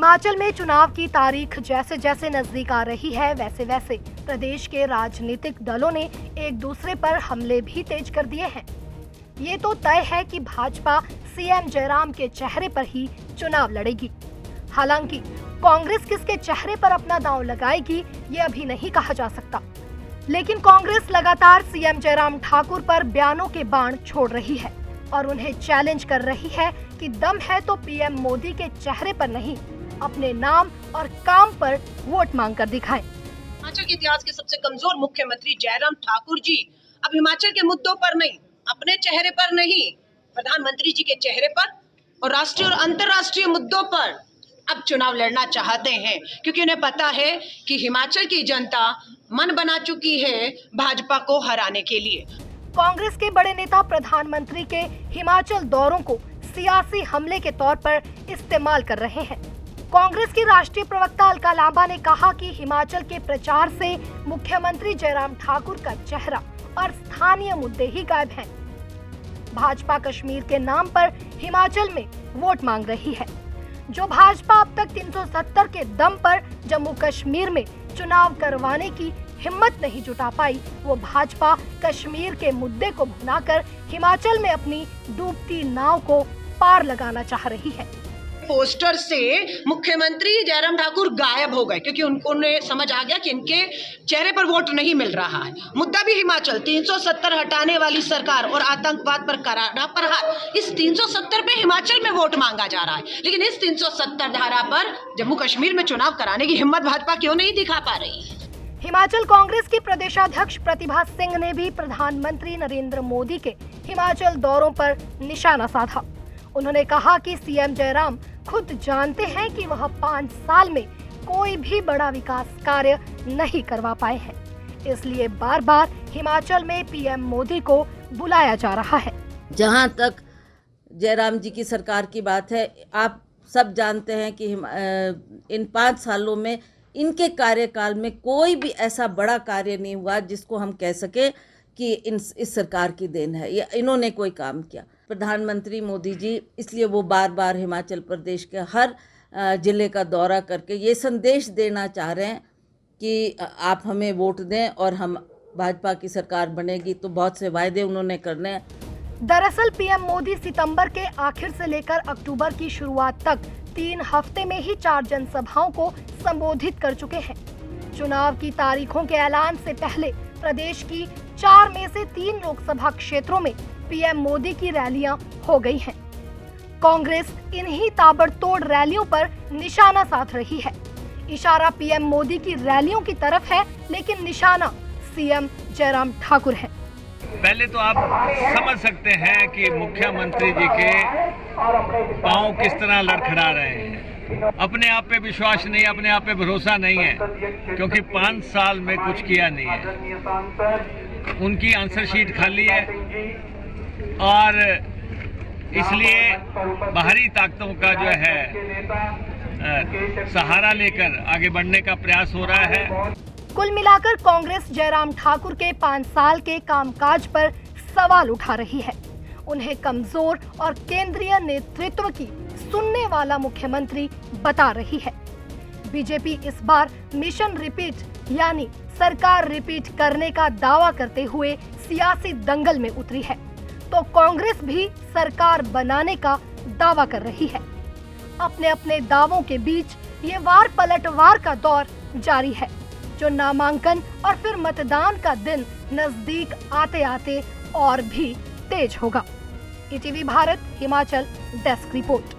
हिमाचल में चुनाव की तारीख जैसे जैसे नजदीक आ रही है, वैसे वैसे प्रदेश के राजनीतिक दलों ने एक दूसरे पर हमले भी तेज कर दिए हैं। ये तो तय है कि भाजपा सीएम जयराम के चेहरे पर ही चुनाव लड़ेगी। हालांकि कांग्रेस किसके चेहरे पर अपना दांव लगाएगी, ये अभी नहीं कहा जा सकता। लेकिन कांग्रेस लगातार सीएम जयराम ठाकुर पर बयानों के बाण छोड़ रही है और उन्हें चैलेंज कर रही है कि दम है तो पीएम मोदी के चेहरे पर नहीं, अपने नाम और काम पर वोट मांग कर दिखाएं। हिमाचल के इतिहास के सबसे कमजोर मुख्यमंत्री जयराम ठाकुर जी अब हिमाचल के मुद्दों पर नहीं, अपने चेहरे पर नहीं, प्रधानमंत्री जी के चेहरे पर और राष्ट्रीय और अंतर्राष्ट्रीय मुद्दों पर अब चुनाव लड़ना चाहते हैं, क्योंकि उन्हें पता है कि हिमाचल की जनता मन बना चुकी है भाजपा को हराने के लिए। कांग्रेस के बड़े नेता प्रधानमंत्री के हिमाचल दौरों को सियासी हमले के तौर पर इस्तेमाल कर रहे हैं। कांग्रेस की राष्ट्रीय प्रवक्ता अलका लांबा ने कहा कि हिमाचल के प्रचार से मुख्यमंत्री जयराम ठाकुर का चेहरा और स्थानीय मुद्दे ही गायब हैं। भाजपा कश्मीर के नाम पर हिमाचल में वोट मांग रही है। जो भाजपा अब तक 370 के दम पर जम्मू कश्मीर में चुनाव करवाने की हिम्मत नहीं जुटा पाई, वो भाजपा कश्मीर के मुद्दे को भुनाकर हिमाचल में अपनी डूबती नाव को पार लगाना चाह रही है। पोस्टर से मुख्यमंत्री जयराम ठाकुर गायब हो गए, क्योंकि उन्हें समझ आ गया कि इनके चेहरे पर वोट नहीं मिल रहा है। मुद्दा भी हिमाचल, 370 हटाने वाली सरकार और आतंकवाद पर करारा प्रहार, इस 370 पे हिमाचल में वोट मांगा जा रहा है, लेकिन इस 370 धारा पर जम्मू कश्मीर में चुनाव कराने की हिम्मत भाजपा क्यों नहीं दिखा पा रही है। हिमाचल कांग्रेस की प्रदेशाध्यक्ष प्रतिभा सिंह ने भी प्रधानमंत्री नरेंद्र मोदी के हिमाचल दौरों पर निशाना साधा। उन्होंने कहा कि सीएम जयराम खुद जानते हैं कि वह 5 साल में कोई भी बड़ा विकास कार्य नहीं करवा पाए हैं, इसलिए बार बार हिमाचल में पीएम मोदी को बुलाया जा रहा है। जहां तक जयराम जी की सरकार की बात है, आप सब जानते हैं कि इन 5 सालों में इनके कार्यकाल में कोई भी ऐसा बड़ा कार्य नहीं हुआ जिसको हम कह सके कि इस सरकार की देन है या इन्होंने कोई काम किया। प्रधानमंत्री मोदी जी इसलिए वो बार बार हिमाचल प्रदेश के हर जिले का दौरा करके ये संदेश देना चाह रहे हैं कि आप हमें वोट दें और हम भाजपा की सरकार बनेगी। तो बहुत से वायदे उन्होंने करने हैं। दरअसल पीएम मोदी सितंबर के आखिर से लेकर अक्टूबर की शुरुआत तक 3 हफ्ते में ही 4 जनसभाओं को संबोधित कर चुके हैं। चुनाव की तारीखों के ऐलान से पहले प्रदेश की 4 में से 3 लोकसभा क्षेत्रों में पीएम मोदी की रैलियां हो गई हैं। कांग्रेस इन्हीं ताबड़तोड़ रैलियों पर निशाना साध रही है। इशारा पीएम मोदी की रैलियों की तरफ है, लेकिन निशाना सीएम जयराम ठाकुर है। पहले तो आप समझ सकते हैं कि मुख्यमंत्री जी के पांव किस तरह लड़खड़ा रहे हैं। अपने आप पे विश्वास नहीं, अपने आप पे भरोसा नहीं है, क्योंकि 5 साल में कुछ किया नहीं है। उनकी आंसर शीट खाली है और इसलिए बाहरी ताकतों का जो है सहारा लेकर आगे बढ़ने का प्रयास हो रहा है। कुल मिलाकर कांग्रेस जयराम ठाकुर के 5 साल के कामकाज पर सवाल उठा रही है। उन्हें कमजोर और केंद्रीय नेतृत्व की सुनने वाला मुख्यमंत्री बता रही है। बीजेपी इस बार मिशन रिपीट यानी सरकार रिपीट करने का दावा करते हुए सियासी दंगल में उतरी है, तो कांग्रेस भी सरकार बनाने का दावा कर रही है। अपने अपने दावों के बीच ये वार पलटवार का दौर जारी है, जो नामांकन और फिर मतदान का दिन नजदीक आते आते और भी तेज होगा। ETV Bharat Himachal desk report.